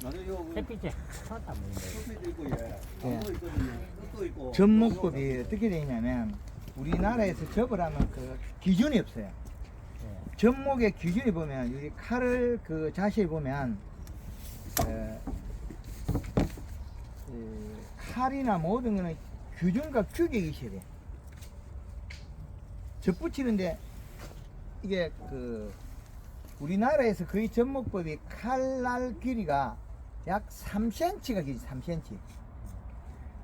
햇빛이 하나도 안 보이는데. 접목법이 어떻게 되냐면 우리나라에서 접을 하면 그 기준이 없어요. 접목의 기준이 보면 여기 칼을 그 자세히 보면 칼이나 모든 거는 규준과 규격이 있어야 돼. 접 붙이는데 이게 그 우리나라에서 거의 접목법이 칼날 길이가 약 3cm가 길이 3cm.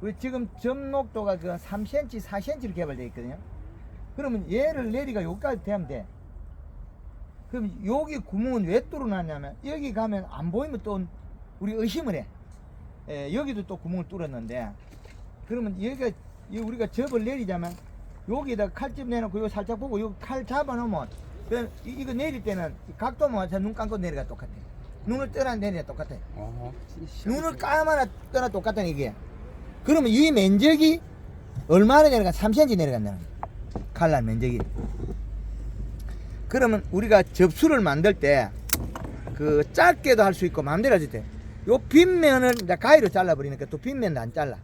우리 지금 접목도가 그 3cm, 4cm로 개발되어 있거든요. 그러면 얘를 내리가 여기까지 되면 돼. 그럼 여기 구멍은 왜 뚫어놨냐면 여기 가면 안 보이면 또 우리 의심을 해. 여기도 또 구멍을 뚫었는데 그러면 여기가 우리가 접을 내리자면 여기다 칼집 내놓고 여기 살짝 보고 여기 칼 잡아놓으면 이거 내릴 때는 각도 맞춰 눈 감고 내리가 똑같아. 눈을 떠나 내리가 똑같아. 눈을 감아나 떠나 똑같다는 이게. 그러면 이 면적이 얼마나 내려가? 3cm 내려간다는 거야. 칼날 면적이. 그러면 우리가 접수를 만들 때 그 짧게도 할 수 있고 마음대로 할 수 있대. 요 빈면을 이제 가위로 잘라버리니까 또 빈면도 안 잘라.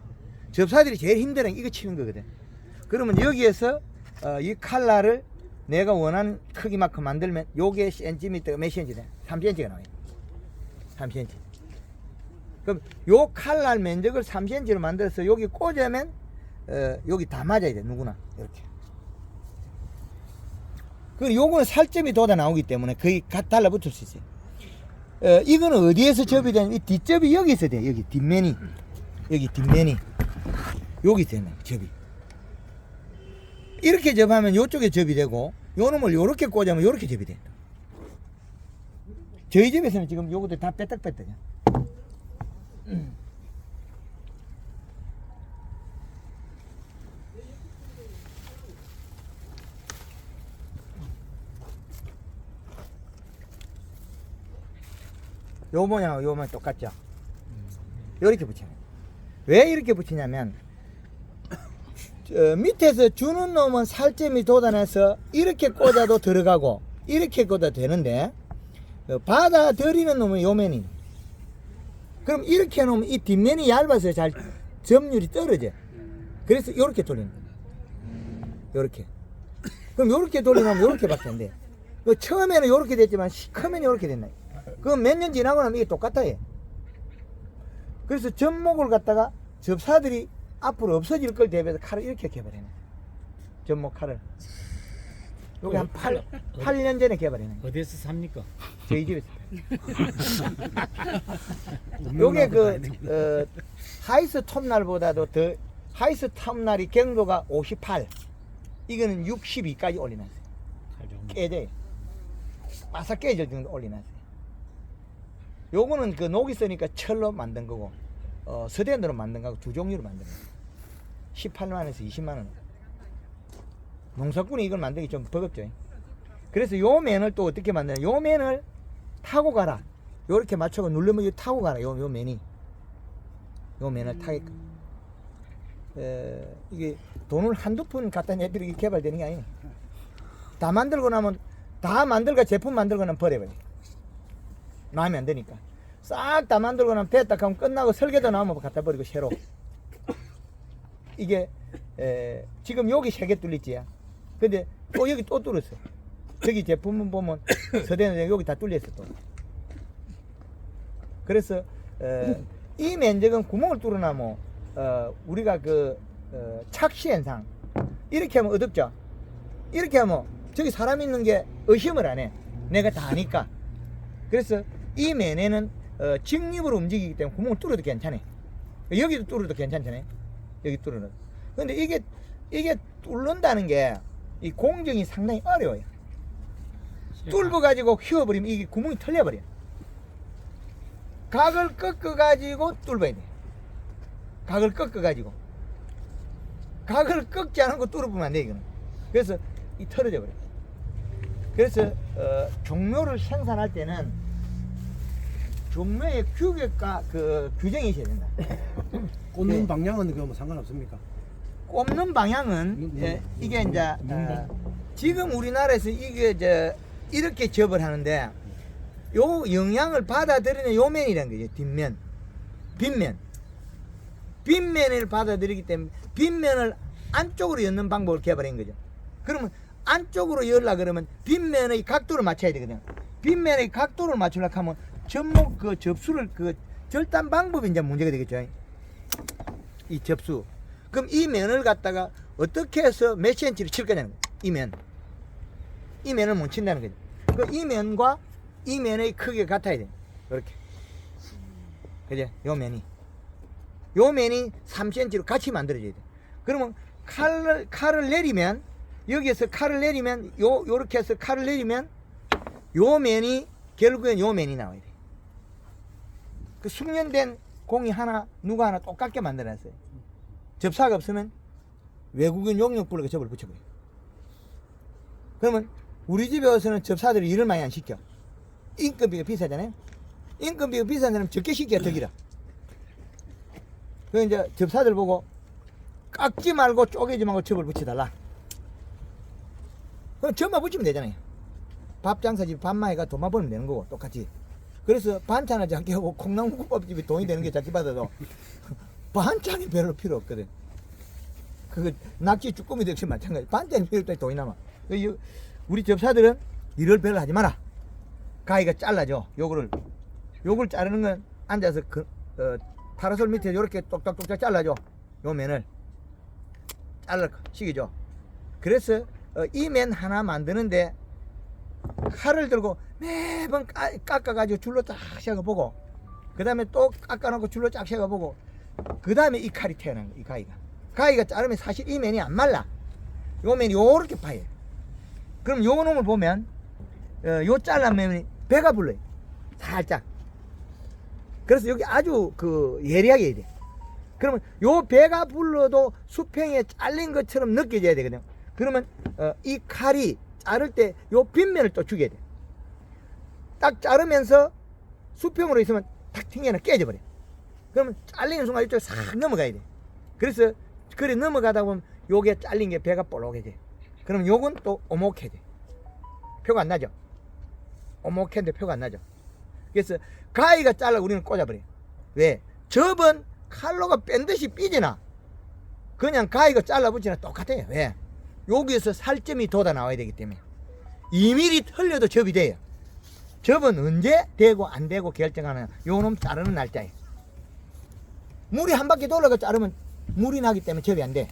접사들이 제일 힘든 게 이거 치는 거거든. 그러면 여기에서 이 칼날을 내가 원하는 크기만큼 만들면 요게 센티미터가 몇 cm 돼? 3cm가 나와요. 3cm. 그럼 요 칼날 면적을 3cm로 만들어서 여기 꽂으면 여기 다 맞아야 돼. 누구나 이렇게. 그 요거는 살점이 돋아 나오기 때문에 거의 달라붙을 수 있어요. 이거는 어디에서 접이 되냐? 이 뒷접이 여기서 돼. 여기 뒷면이 여기 뒷면이 여기 되네. 접이 이렇게 접하면 요쪽에 접이 되고 요 놈을 요렇게 꽂으면 요렇게 접이 돼. 저희 집에서는 지금 요것도 다 빼딱빼딱이야. 요 모양하고 요 모양 똑같죠? 이렇게 붙여요. 왜 이렇게 붙이냐면 밑에서 주는 놈은 살점이 돋아내서 이렇게 꽂아도 들어가고 이렇게 꽂아도 되는데 받아들이는 놈은 요 면이. 그럼 이렇게 해놓으면 이 뒷면이 얇아서 잘 점률이 떨어져. 그래서 이렇게 돌리는 거예요. 요렇게. 그럼 요렇게 돌리면 요렇게 밖에 안 돼. 처음에는 요렇게 됐지만 크면 요렇게 된다. 그럼 몇 년 지나고 나면 이게 똑같아요. 그래서 접목을 갖다가 접사들이 앞으로 없어질 걸 대비해서 칼을 이렇게 개발해놔. 접목 칼을. 요게 한 8년 전에 개발해놔. 어디에서 삽니까? 저희 집에서. 요게 하이스 톱날보다도 더, 하이스 톱날이 경도가 58. 이거는 62까지 올려놨어요. 깨져요. 바삭 깨질 정도 올려놨어요. 요거는 그 녹이 쓰니까 철로 만든 거고, 스텐으로 만든 거고 두 종류로 만든 거예요. 18만원에서 20만원. 농사꾼이 이걸 만들기 좀 버겁죠. 그래서 요 면을 또 어떻게 만드냐. 요 면을 타고 가라. 요렇게 맞춰서 누르면 요 타고 가라. 요 면이. 요 면을 타게끔. 이게 돈을 한두 푼 갖다 내들이 개발되는 게 아니네. 다 만들고 나면, 다 만들고 제품 만들고 나면 버려버려. 마음에 안 드니까. 싹 다 만들고 나면 됐다 하면 끝나고 설계도 나오면 갖다 버리고 새로. 이게 지금 여기 3개 뚫렸지. 근데 또 여기 또 뚫었어. 저기 제품은 보면 서대는 여기 다 뚫렸어 또. 그래서 이 면적은 구멍을 뚫어나면 우리가 착시 현상 이렇게 하면 어둡죠. 이렇게 하면 저기 사람 있는 게 의심을 안 해. 내가 다 아니까. 그래서 이 면에는 직립으로 움직이기 때문에 구멍을 뚫어도 괜찮아. 여기도 뚫어도 괜찮잖아요. 여기 뚫어도. 근데 이게 뚫는다는 게 이 공정이 상당히 어려워요. 뚫어 가지고 휘어버리면 이게 구멍이 털려버려. 각을 꺾어 가지고 뚫어야 돼. 각을 꺾어 가지고. 각을 꺾지 않고 뚫어보면 안 돼 이거는. 그래서 이 털어져 버려. 그래서 종묘를 생산할 때는 종묘의 규격과 규정이 있어야 된다. 꽂는 네. 방향은 그러면 상관없습니까? 꼽는 방향은 이게 이제 지금 우리나라에서 이게 이렇게 접을 하는데 요 영향을 받아들이는 요 면이라는 거죠. 뒷면, 빗면. 빗면을 받아들이기 때문에 빗면을 안쪽으로 엮는 방법을 개발한 거죠. 그러면 안쪽으로 열라 그러면 빗면의 각도를 맞춰야 되거든요. 빗면의 각도를 맞추려고 하면 접목 그 접수를 그 절단 방법이 이제 문제가 되겠죠. 이 접수. 그럼 이 면을 갖다가 어떻게 해서 몇 센치를 칠 거냐는 거예요. 이 면. 이 면을 못 친다는 거죠. 그 이 면과 이 면의 크기가 같아야 돼. 이렇게. 그죠? 요 면이. 요 면이 3cm로 같이 만들어져야 돼. 그러면 칼을 내리면, 여기에서 칼을 내리면, 요렇게 해서 칼을 내리면, 요 면이, 결국엔 요 면이 나와야 돼. 그 숙련된 공이 하나, 누가 하나 똑같게 만들어놨어요. 접사가 없으면 외국인 용역불로 접을 붙여버려요. 그러면 우리 집에 와서는 접사들이 일을 많이 안 시켜. 인건비가 비싸잖아요. 인건비가 비싼 사람 적게 시켜야 더 길어. 그 이제 접사들 보고 깎지 말고 쪼개지 말고 접을 붙여달라. 그럼 접만 붙이면 되잖아요. 밥 장사집 밥만 해가 돈만 벌면 되는 거고 똑같이. 그래서 반찬을 작게 하고 콩나물국밥집이 돈이 되는 게 작게 받아도 반찬이 별로 필요 없거든. 그 낙지 쭈꾸미도 역시 마찬가지. 반찬이 필요 없다니 돈이 남아. 우리 접사들은 일을 별로 하지 마라. 가위가 잘라줘. 요걸 자르는 건 앉아서 파라솔 밑에 이렇게 똑딱똑딱 잘라줘. 요 면을 시키죠. 그래서 이 면 하나 만드는데 칼을 들고 매번 깎아가지고 줄로 쫙 세워보고, 그 다음에 또 깎아놓고 줄로 쫙 세워보고, 그 다음에 이 칼이 태어난 거야. 이 가위가 자르면 사실 이 면이 안 말라. 요 면이 요렇게 파여. 그럼 요 놈을 보면 요 잘란 면이 배가 불러요. 살짝. 그래서 여기 아주 예리하게 해야 돼. 그러면 요 배가 불러도 수평에 잘린 것처럼 느껴져야 되거든요. 그러면 이 칼이 자를 때 요 빗면을 또 죽여야 돼. 딱 자르면서 수평으로 있으면 탁 튕겨나 깨져버려. 그러면 잘리는 순간 이쪽에 싹 넘어가야 돼. 그래서 그래 넘어가다 보면 요게 잘린 게 배가 볼록해져. 그럼 요건 또 오목해져. 표가 안 나죠. 오목했는데 표가 안 나죠. 그래서 가위가 잘라 우리는 꽂아버려. 왜? 접은 칼로가 뺀 듯이 삐지나 그냥 가위가 잘라 붙이나 똑같아요. 왜? 여기에서 살점이 돋아 나와야 되기 때문에 2mm 틀려도 접이 돼요. 접은 언제 되고 안 되고 결정하는 요놈 자르는 날짜예요. 물이 한 바퀴 돌아가 자르면 물이 나기 때문에 접이 안 돼.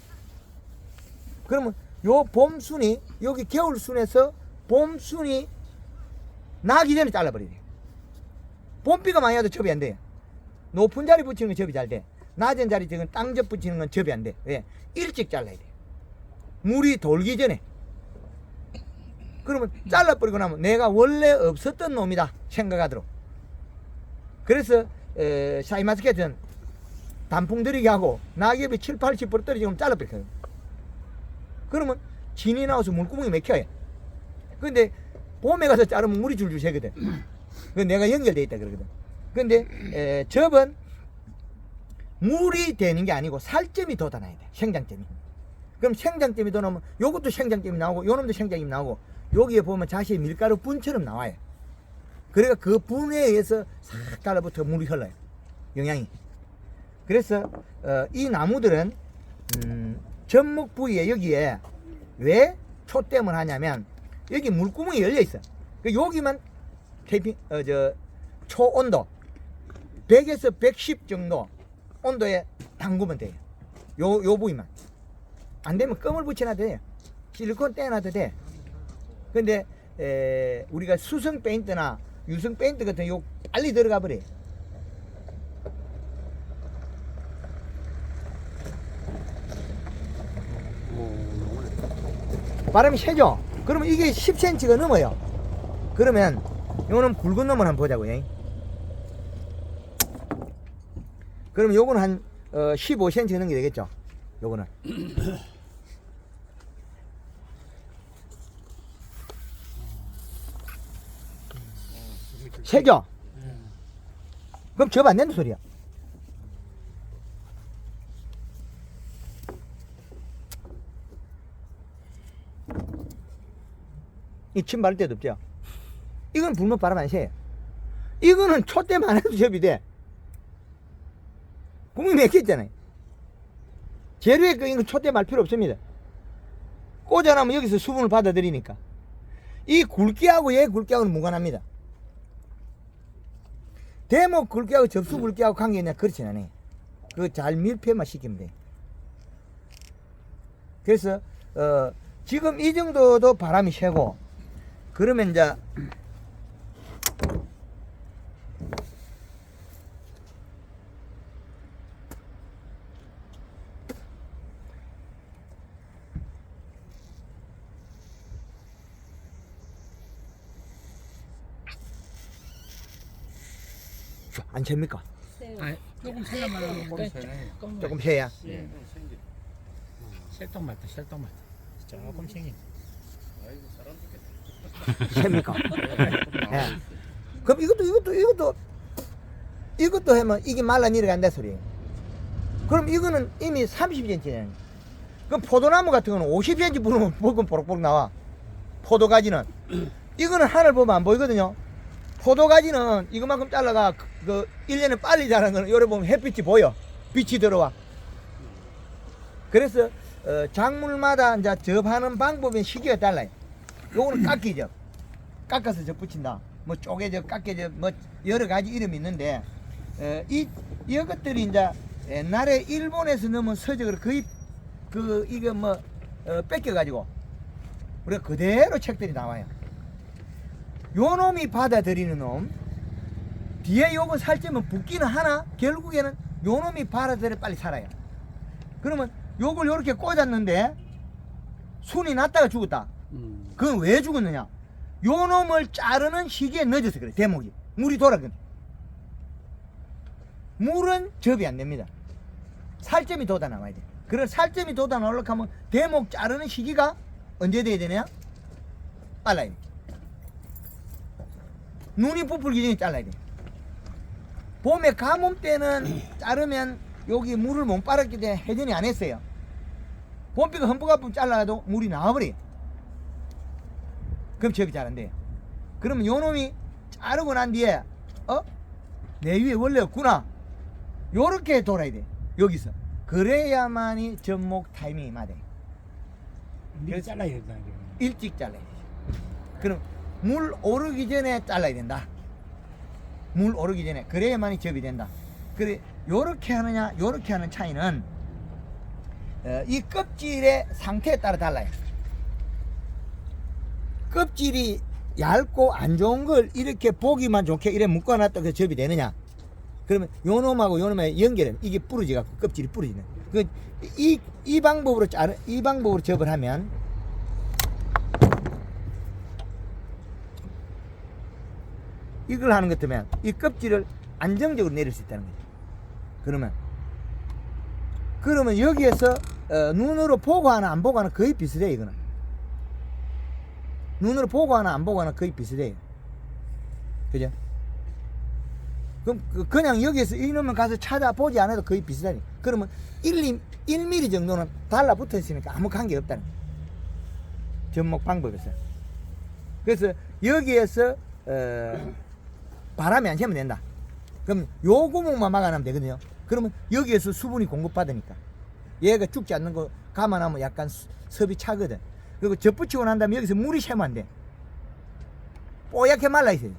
그러면 요 봄순이 여기 겨울순에서 봄순이 나기 전에 잘라버려야 돼요. 봄비가 많이 와도 접이 안 돼요. 높은 자리 붙이는 건 접이 잘 돼. 낮은 자리 지금 땅접 붙이는 건 접이 안 돼. 왜? 일찍 잘라야 돼. 물이 돌기 전에. 그러면 잘라버리고 나면 내가 원래 없었던 놈이다 생각하도록. 그래서 샤이마스켓은 단풍 들이게 하고 낙엽이 7, 80% 떨어지면 잘라버리거든. 그러면 진이 나와서 물구멍이 막혀요. 근데 봄에 가서 자르면 물이 줄줄 새거든. 그 내가 연결돼 있다 그러거든. 근데 접은 물이 되는 게 아니고 살점이 돋아나야 돼. 생장점이. 그럼 생장점이 돋아나면 요것도 생장점이 나오고 요놈도 생장점이 나오고 여기에 보면 자세히 밀가루 분처럼 나와요. 그러니까 그 분에 의해서 싹 달라붙어 물이 흘러요. 영양이. 그래서 이 나무들은 접목 부위에 여기에 왜 초댐을 하냐면 여기 물구멍이 열려 있어. 여기만 테이핑 초온도 100에서 110 정도 온도에 담그면 돼요. 요 부위만. 안 되면 껌을 붙여놔도 돼요. 실리콘 떼놔도 돼. 근데 우리가 수성 페인트나 유성 페인트 같은 요 빨리 들어가 버려요. 바람이 세죠? 그러면 이게 10cm가 넘어요. 그러면 요거는 굵은 놈을 한번 보자고요. 그러면 요거는 한 15cm 넘는 게 되겠죠? 요거는. 세죠? 그럼 접 안 된다 소리야. 이 침 바를 때도 없죠? 이건 불면 바람 안 새요. 이거는 촛대만 해도 접이 돼. 구멍이 맥혔잖아요. 재료에 그 이거 촛대 말 필요 없습니다. 꽂아놓으면 여기서 수분을 받아들이니까. 이 굵기하고 얘 굵기하고는 무관합니다. 대목 굵기하고 접수 굵기하고 관계 있냐? 그렇진 않아요. 그거 잘 밀폐만 시키면 돼. 그래서 지금 이 정도도 바람이 세고, 그러면 이제 안 셉니까? 아, 조금 세단 말하면 조금 세야. 예. 셀떡 맞다, 셀떡 맞다. 조금 생긴. 셉니까? 예. 그럼 이것도 하면 이게 말라 내려간다 소리예요. 그럼 이거는 이미 30cm잖아요. 그럼 포도나무 같은 거는 50cm 부르면 붉은 보록보록 나와. 포도가지는. 이거는 하늘 보면 안 보이거든요. 포도가지는 이거만큼 잘라가 그 1년에 빨리 자라는 거는 요래 보면 햇빛이 보여. 빛이 들어와. 그래서 작물마다 이제 접하는 방법의 시기가 달라요. 요거는 깎이죠. 깎아서 접 붙인다. 뭐 쪼개져, 깎여져, 뭐 여러 가지 이름이 있는데 이것들이 이제 옛날에 일본에서 넣으면 서적을 거의 이거 뭐 뺏겨가지고 우리가 그대로 책들이 나와요. 요 놈이 받아들이는 놈, 뒤에 요거 살찌면 붓기는 하나, 결국에는 요 놈이 받아들여 빨리 살아요. 그러면 요걸 요렇게 꽂았는데 순이 났다가 죽었다. 그건 왜 죽었느냐? 요 놈을 자르는 시기에 늦어서 그래. 대목이 물이 돌아가거든. 물은 접이 안 됩니다. 살점이 돋아 나와야 돼. 그래서 살점이 돋아 나오려고 하면 대목 자르는 시기가 언제 돼야 되냐? 빨라야 돼. 눈이 부풀기 전에 잘라야 돼. 봄에 가뭄 때는 자르면 여기 물을 못 빨았기 때문에 회전이 안 했어요. 봄비가 흠뻑 아프면 잘라도 물이 나와버려. 그럼 접이 잘 안 돼요. 그러면 요 놈이 자르고 난 뒤에 내 위에 원래 없구나. 요렇게 돌아야 돼. 여기서. 그래야만이 접목 타이밍이 맞아요. 미리 잘라야 된다. 일찍 잘라야 돼. 그럼 물 오르기 전에 잘라야 된다. 물 오르기 전에. 그래야만이 접이 된다. 그래 요렇게 하느냐 요렇게 하는 차이는 이 껍질의 상태에 따라 달라요. 껍질이 얇고 안 좋은 걸 이렇게 보기만 좋게 이래 묶어놨다고 접이 되느냐? 그러면 요 놈하고 요 놈의 연결은 이게 부러져 갖고 껍질이 부러지네. 이 방법으로 이 방법으로 접을 하면 이걸 하는 것 때문에 이 껍질을 안정적으로 내릴 수 있다는 거죠. 그러면 여기에서 눈으로 보고 하나 안 보고 하나 거의 비슷해요. 이거는 눈으로 보고 하나 안 보고 하나 거의 비슷해요. 그죠? 그럼 그냥 여기에서 이놈을 가서 찾아보지 않아도 거의 비슷하니. 그러면 1mm 정도는 달라붙어 있으니까 아무 관계 없다는 거예요. 접목 방법에서. 그래서 여기에서 바람이 안 새면 된다. 그럼 요 구멍만 막아놓으면 되거든요. 그러면 여기에서 수분이 공급받으니까 얘가 죽지 않는 거 감안하면 약간 섭이 차거든. 그리고 접붙이고 난 다음에 여기서 물이 새면 안 돼. 뽀얗게 말라 있어요.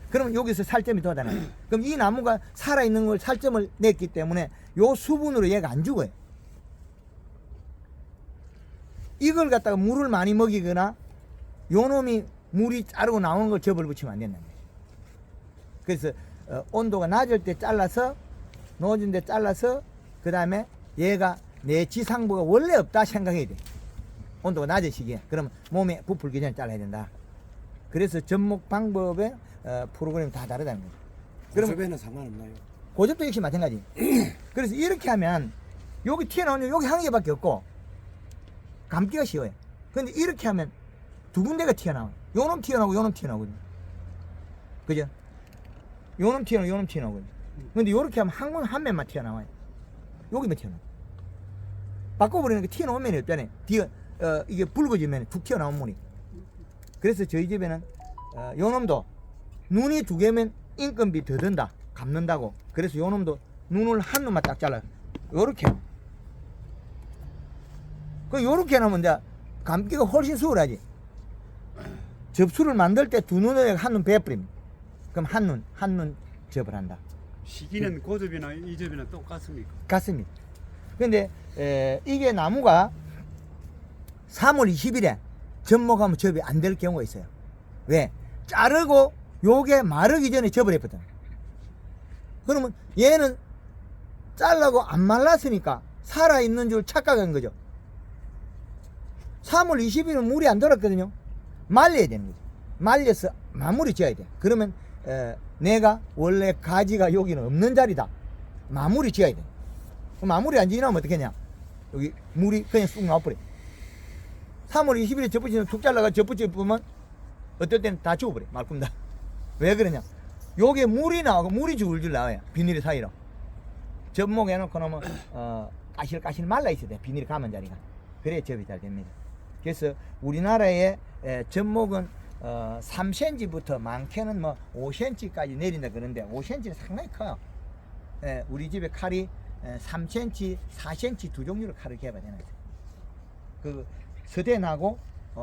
그러면 여기서 살점이 돋아나요. 그럼 이 나무가 살아있는 걸 살점을 냈기 때문에 요 수분으로 얘가 안 죽어요. 이걸 갖다가 물을 많이 먹이거나 요 놈이 물이 자르고 나오는 걸 접을 붙이면 안 된다는 거예요. 그래서 온도가 낮을 때 잘라서 높은 데 잘라서 그 다음에 얘가 내 지상부가 원래 없다 생각해야 돼. 온도가 낮은 시기에. 그러면 몸에 부풀기 전에 잘라야 된다. 그래서 접목 방법의 프로그램이 다 다르다는 거죠. 그러면 고접에는 상관없나요? 고접도 역시 마찬가지. 그래서 이렇게 하면 여기 튀어나오는 여기 한 개밖에 없고 감기가 쉬워요. 근데 이렇게 하면 두 군데가 튀어나와요. 요놈 튀어나오고 요놈 튀어나오거든요. 그죠? 요놈 튀어나오고 요놈 튀어나오거든요. 근데 요렇게 하면 한 면만 튀어나와요. 여기만 튀어나와요. 바꿔버리는 게 튀어나온 면이 없잖아요. 뒤에 이게 붉어지면 툭 튀어나온 물이. 그래서 저희 집에는 요놈도 눈이 두 개면 인건비 더 든다. 갚는다고. 그래서 요 놈도 눈을 한 놈만 딱 잘라요. 요렇게. 그 요렇게 하면 이제 감기가 훨씬 수월하지. 접수를 만들 때 두 눈에 한 눈 베어버립니다. 그럼 한 눈 접을 한다. 시기는 고접이나 이접이나 똑같습니까? 같습니다. 근데 이게 나무가 3월 20일에 접목하면 접이 안 될 경우가 있어요. 왜? 자르고 요게 마르기 전에 접을 했거든. 그러면 얘는 잘라고 안 말랐으니까 살아있는 줄 착각한 거죠. 3월 20일은 물이 안 돌았거든요. 말려야 되는 거죠. 말려서 마무리 지어야 돼. 그러면 내가 원래 가지가 여기는 없는 자리다. 마무리 지어야 돼. 그럼 마무리 안 지나면 어떻게 하냐? 여기 물이 그냥 쑥 나와버려. 3월 20일에 접붙이면 툭 잘라가 접붙여 보면 어떨 때는 다 죽어버려. 말끔 다. 왜 그러냐? 요게 물이 나오고 물이 줄줄 나와요. 비닐 사이로. 접목 해놓고 놓으면 까실까실 말라 있어야 돼. 비닐이 감은 자리가. 그래야 접이 잘 됩니다. 그래서 우리나라의 접목은 3cm부터 많게는 뭐 5cm까지 내린다 그러는데 5cm는 상당히 커요. 우리 집에 칼이 3cm, 4cm 두 종류로 칼을 개발해놨어요. 그 서대나고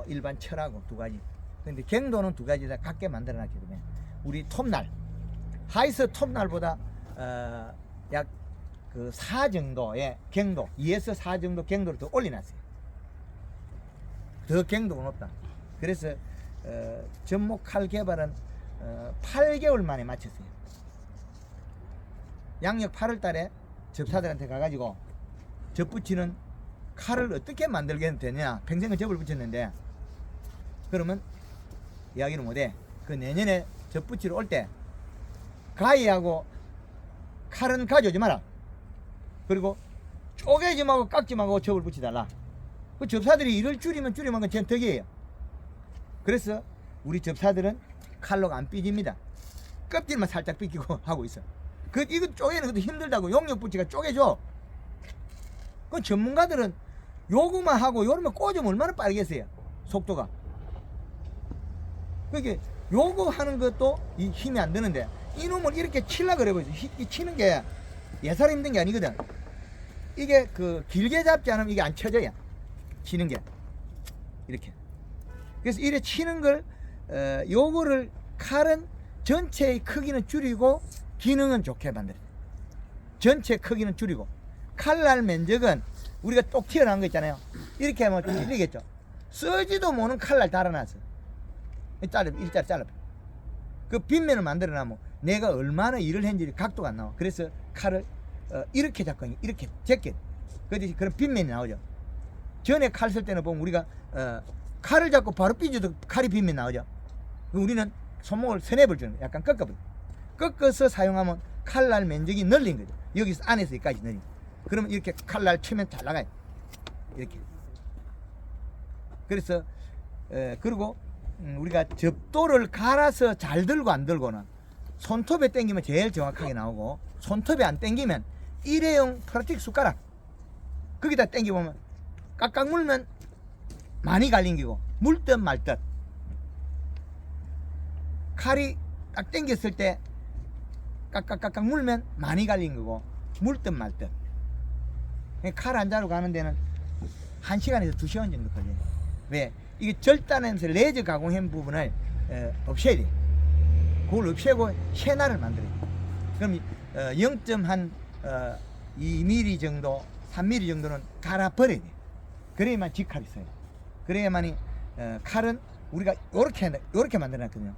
일반 철하고 두 가지. 근데 갱도는 두 가지 다 각게 만들어놨기 때문에 우리 톱날, 하이스 톱날보다 약 그 4 정도의 갱도, 2에서 4 정도 갱도를 더 올려놨어요. 더 갱도가 높다. 그래서 접목 칼 개발은 8개월 만에 마쳤어요. 양력 8월 달에 접사들한테 가가지고 접붙이는 칼을 어떻게 만들게 되냐. 평생을 접을 붙였는데 그러면 이야기를 못해. 그 내년에 접붙이러 올 때 가위하고 칼은 가져오지 마라. 그리고 쪼개지 말고 깎지 말고 접을 붙여달라. 그 접사들이 일을 줄이면 건 전 덕이에요. 그래서 우리 접사들은 칼로 안 삐집니다. 껍질만 살짝 삐끼고 하고 있어. 이거 쪼개는 것도 힘들다고. 용역 붙이가 쪼개줘. 그 전문가들은 요거만 하고 요러면 꽂으면 얼마나 빠르겠어요. 속도가. 그게 요거 하는 것도 이 힘이 안 드는데 이놈을 이렇게 치려고 그래 보이죠. 이 치는 게 예사로 힘든 게 아니거든. 이게 그 길게 잡지 않으면 이게 안 쳐져요. 치는 게 이렇게. 그래서 이래 치는 걸 요거를 칼은 전체의 크기는 줄이고 기능은 좋게 만들어요. 전체 크기는 줄이고 칼날 면적은 우리가 똑 튀어나온 거 있잖아요. 이렇게 하면 찔리겠죠. 쓰지도 못하는 칼날 달아놨어. 일자리 잘라. 그 빗면을 만들어 놔면 내가 얼마나 일을 했는지 각도가 안 나와. 그래서 칼을 이렇게 잡고 이렇게 제껴. 그래서 그런 빗면이 나오죠. 전에 칼 쓸 때는 보면 우리가 칼을 잡고 바로 삐져도 칼이 빗면 나오죠. 우리는 손목을 서네 번 주는 거예요. 약간 꺾어버려. 꺾어서 사용하면 칼날 면적이 늘린 거죠. 여기서 안에서 여기까지 늘린. 그러면 이렇게 칼날 치면 잘 나가요. 이렇게. 그래서 그리고 우리가 접도를 갈아서 잘 들고 안 들고는 손톱에 당기면 제일 정확하게 나오고 손톱에 안 당기면 일회용 플라스틱 숟가락 거기다 당겨보면 깍깍 물면 많이 갈린기고 물듯 말듯. 칼이 딱 당겼을 때 깍깍깍깍 물면 많이 갈린 거고 물듯 말듯. 칼 한 자루 가는 데는 1시간에서 2시간 정도 걸려요. 왜? 이게 절단하면서 레저 가공한 부분을 없애야 돼. 그걸 없애고 셰나를 만들어야 돼. 그럼 0.2mm 정도, 3mm 정도는 갈아 버려야 돼. 그래야만 직칼이 써요. 그래야만이 칼은 우리가 요렇게 만들어놨거든요.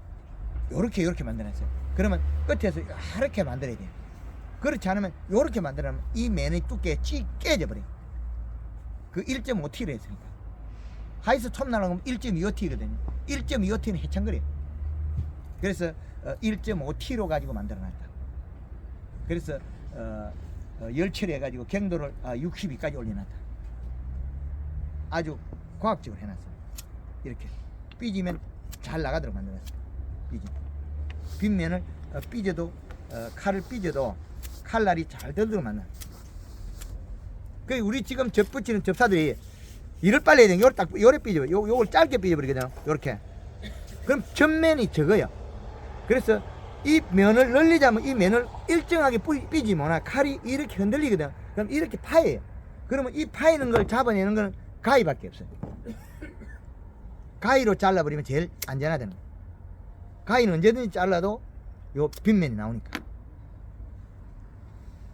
요렇게 만들어놨어요. 그러면 끝에서 이렇게 만들어야 돼요. 그렇지 않으면 요렇게 만들어놓으면 이 면의 두께에 깨져 버려요. 그 1.5T로 했으니까. 하이스 톱날하면 1.25T거든요. 1.25T는 해창거려요. 그래서 1.5T로 가지고 만들어놨다. 그래서 열처리 해가지고 갱도를 62까지 올려놨다. 아주 과학적으로 해놨어요. 이렇게 삐지면 잘 나가도록 만들어놨어요. 빗면을 삐져도 칼을 삐져도 칼날이 잘 들도록 만나. 그 우리 지금 접붙이는 접사들이 이를 빨리 해야 돼. 요래 삐져. 요걸 짧게 삐져버리거든요. 요렇게. 그럼 전면이 적어요. 그래서 이 면을 늘리자면 이 면을 일정하게 삐지 못하 칼이 이렇게 흔들리거든. 그럼 이렇게 파여요. 그러면 이 파이는 걸 잡아내는 거는 가위밖에 없어요. 가위로 잘라버리면 제일 안전하다는 거예요. 가위는 언제든지 잘라도 요 빗면이 나오니까.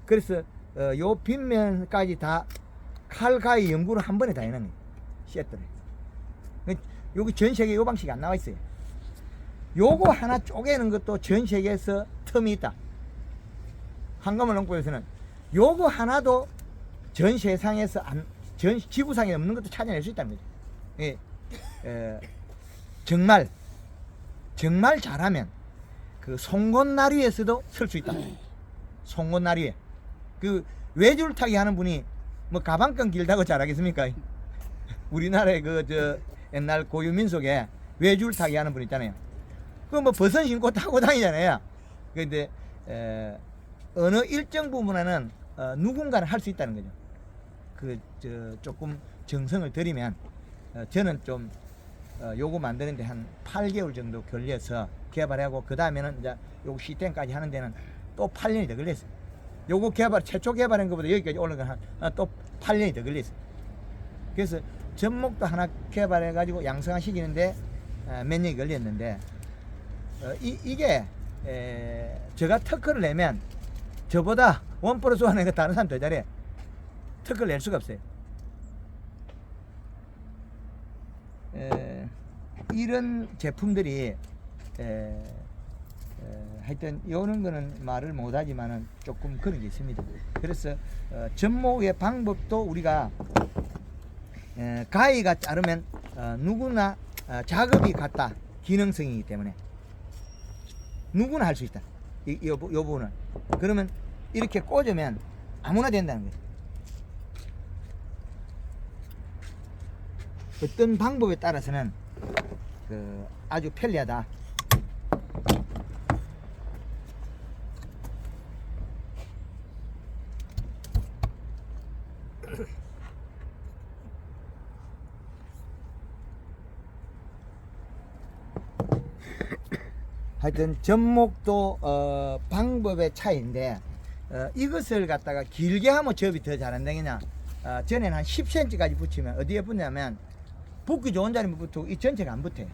그래서 요 빗면까지 다 칼 가위 연구를 한 번에 다 해놓은 거예요. 세트를. 여기 전 세계에 요 방식이 안 나와 있어요. 요거 하나 쪼개는 것도 전 세계에서 텀이 있다. 한가물 농법에서는 요거 하나도 전 세상에서 전 지구상에 없는 것도 찾아낼 수 있다는 거죠. 예, 정말 잘하면 그 송곳나루에서도 설 수 있다. 송곳나루에 그 외줄타기 하는 분이 뭐 가방끈 길다고 잘하겠습니까? 우리나라의 그 옛날 고유 민속에 외줄타기 하는 분 있잖아요. 그 뭐 버선 신고 타고 다니잖아요. 근데 어느 일정 부분에는 누군가는 할 수 있다는 거죠. 조금 정성을 들이면 저는 좀 요거 만드는데 한 8개월 정도 걸려서 개발하고 그 다음에는 이제 요거 시스템까지 하는 데는 또 8년이 더 걸렸어요. 요거 최초 개발한 것보다 여기까지 올라간 또 8년이 더 걸렸어요. 그래서 접목도 하나 개발해 가지고 양성화 시키는데 몇 년이 걸렸는데 이게 제가 특허를 내면 저보다 1+1가 다른 사람 더 잘해. 특허를 낼 수가 없어요. 이런 제품들이 하여튼 요런 거는 말을 못하지만은 조금 그런 게 있습니다. 그래서 접목의 방법도 우리가 가위가 자르면 누구나 작업이 같다. 기능성이기 때문에 누구나 할 수 있다. 요 부분은 그러면 이렇게 꽂으면 아무나 된다는 거예요. 어떤 방법에 따라서는 아주 편리하다. 하여튼 접목도 방법의 차이인데 이것을 갖다가 길게 하면 접이 더 잘 안 되겠냐. 전에는 한 10cm까지 붙이면 어디에 붙냐면 붙기 좋은 자리에 붙고 이 전체가 안 붙어요.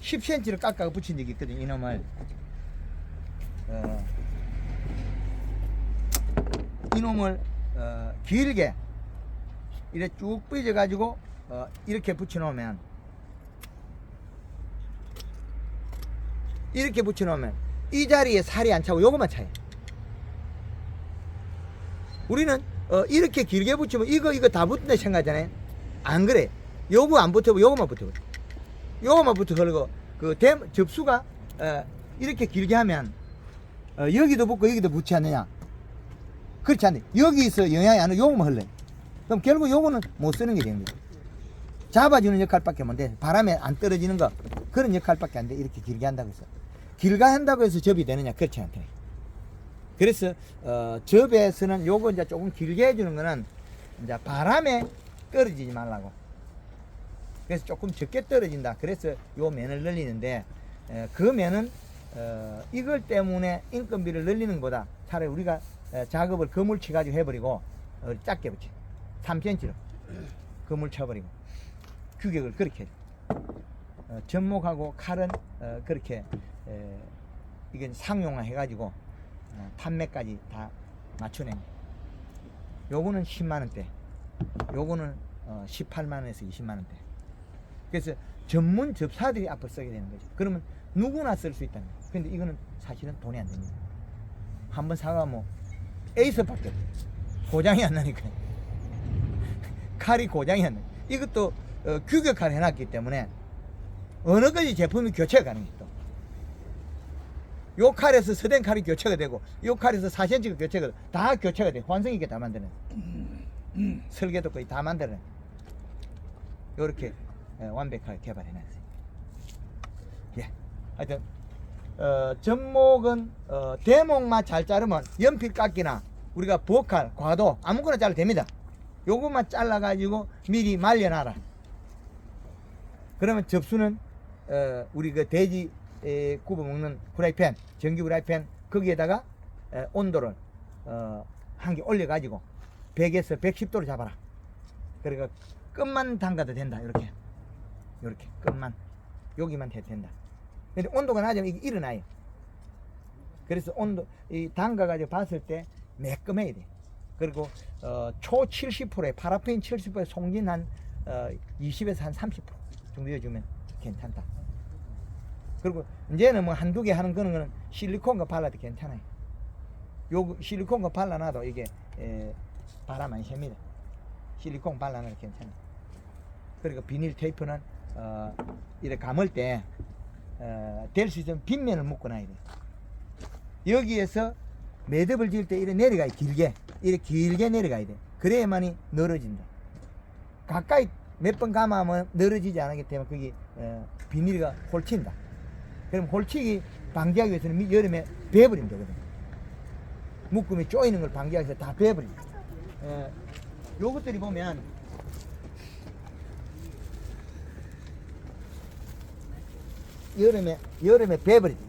10cm를 깎아가 붙인 적이 있거든요. 이놈을 길게 이렇게 쭉 삐져 가지고 이렇게 붙여 놓으면 이 자리에 살이 안 차고 요것만 차요. 우리는 이렇게 길게 붙이면 이거 다 붙는다 생각하잖아요. 안 그래. 요거 안 붙어고 요거만 붙어버려. 요거만 붙어 걸고 접수가 이렇게 길게 하면 여기도 붙고 여기도 붙지 않느냐. 그렇지 않네. 여기서 영향이 안 오고 요거만 흘러요. 그럼 결국 요거는 못 쓰는 게 되는 거죠. 잡아주는 역할밖에 못 돼. 바람에 안 떨어지는 거 그런 역할밖에 안 돼. 이렇게 길게 한다고 해서 길게 한다고 해서 접이 되느냐. 그렇지 않다. 그래서 접에서는 요거 이제 조금 길게 해주는 거는 이제 바람에 떨어지지 말라고. 그래서 조금 적게 떨어진다. 그래서 요 면을 늘리는데 그 면은 이걸 때문에 인건비를 늘리는 것보다 차라리 우리가 작업을 거물치 가지고 해버리고 작게 붙여 3cm로 거물 쳐버리고 규격을 그렇게 접목하고 칼은 그렇게 이건 상용화 해가지고 판매까지 다 맞춰낸. 요거는 10만원대, 요거는 18만원에서 20만원대. 그래서 전문 접사들이 앞을 쓰게 되는 거죠. 그러면 누구나 쓸 수 있다는 거예요. 근데 이거는 사실은 돈이 안 됩니다. 한번 사가면 에이스밖에 없어요. 고장이 안 나니까. 칼이 고장이 안 나요. 이것도 규격화를 해놨기 때문에 어느 가지 제품이 교체가 가능해요. 또. 요 칼에서 서된 칼이 교체가 되고 요 칼에서 4cm가 교체가 되고 다 교체가 돼. 환성 있게 다 만드는 설계도 거의 다 만드는 요렇게 완벽하게 개발해놨어요. 예. 하여튼 접목은 대목만 잘 자르면 연필 깎기나 우리가 부엌칼, 과도 아무거나 잘라도 됩니다. 요것만 잘라 가지고 미리 말려놔라. 그러면 접수는 우리 그 돼지 구워 먹는 후라이팬, 전기 후라이팬 거기에다가 온도를 한 개 올려 가지고 100에서 110도로 잡아라. 그러니까 끝만 담가도 된다. 이렇게 끝만 여기만 해도 된다. 근데 온도가 낮으면 이게 일어나요. 그래서 온도 이 담가 가지고 봤을 때 매끈해야 돼. 그리고 초 70%에 파라핀 70%에 송진 한 20에서 한 30% 정도 해주면 괜찮다. 그리고 이제는 뭐 한두 개 하는 거는 실리콘과 발라도 괜찮아요. 요 실리콘과 발라놔도 이게 바람 안 샙니다. 실리콘 발라놔도 괜찮아요. 그리고 비닐 테이프는 이렇게 감을 때 될 수 있으면 빗면을 묶어 놔야 돼요. 여기에서 매듭을 지을 때 이렇게 내려가야 이렇게 길게 내려가야 돼. 그래야만이 늘어진다. 가까이 몇 번 감으면 늘어지지 않기 때문에 거기 비닐이 홀친다. 그럼 홀치기 방지하기 위해서는 여름에 베어버리면 되거든. 묶음이 쪼이는 걸 방지하기 위해서 다 베어버린다. 요것들이 보면 여름에 베어버리죠.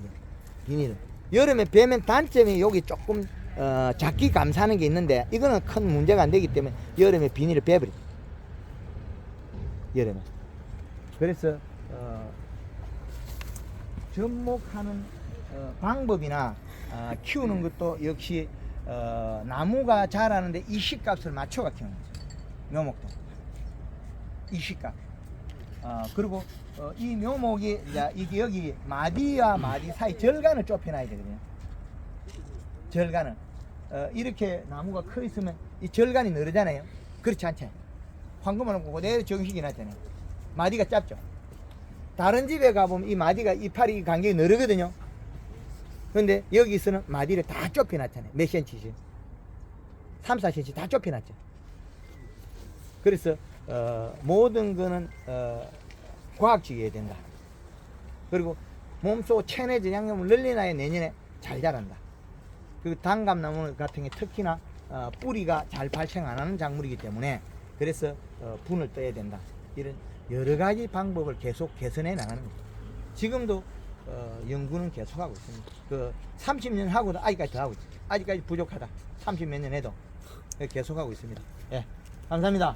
비닐을. 여름에 베면 단점이 여기 조금 작기 감사하는 게 있는데 이거는 큰 문제가 안 되기 때문에 여름에 비닐을 베어버리죠. 여름에. 그래서 접목하는 방법이나 키우는 것도 역시 나무가 자라는데 이식값을 맞춰가 키우는 거죠. 묘목도 이식값. 그리고 이 묘목이 이게 여기 마디와 마디 사이 절간을 좁혀놔야 되거든요. 절간을 이렇게 나무가 커 있으면 이 절간이 늘어잖아요. 그렇지 않잖아요. 황금은 그대로 정식이 났잖아요. 마디가 짧죠. 다른 집에 가보면 이 마디가 이파리 간격이 늘거든요. 근데 여기서는 마디를 다 좁혀놨잖아요. 몇 cm씩 3, 4cm 다 좁혀놨죠. 그래서 모든 거는 과학적이어야 된다. 그리고 몸속 체내 저장력을 늘려놔야 내년에 잘 자란다. 그 단감나무 같은 게 특히나 뿌리가 잘 발생 안 하는 작물이기 때문에 그래서 분을 떠야 된다. 이런 여러 가지 방법을 계속 개선해 나가는 거죠. 지금도 연구는 계속하고 있습니다. 그 30년 하고도 아직까지 더 하고 있죠. 아직까지 부족하다. 30몇 년 해도 계속하고 있습니다. 예, 감사합니다.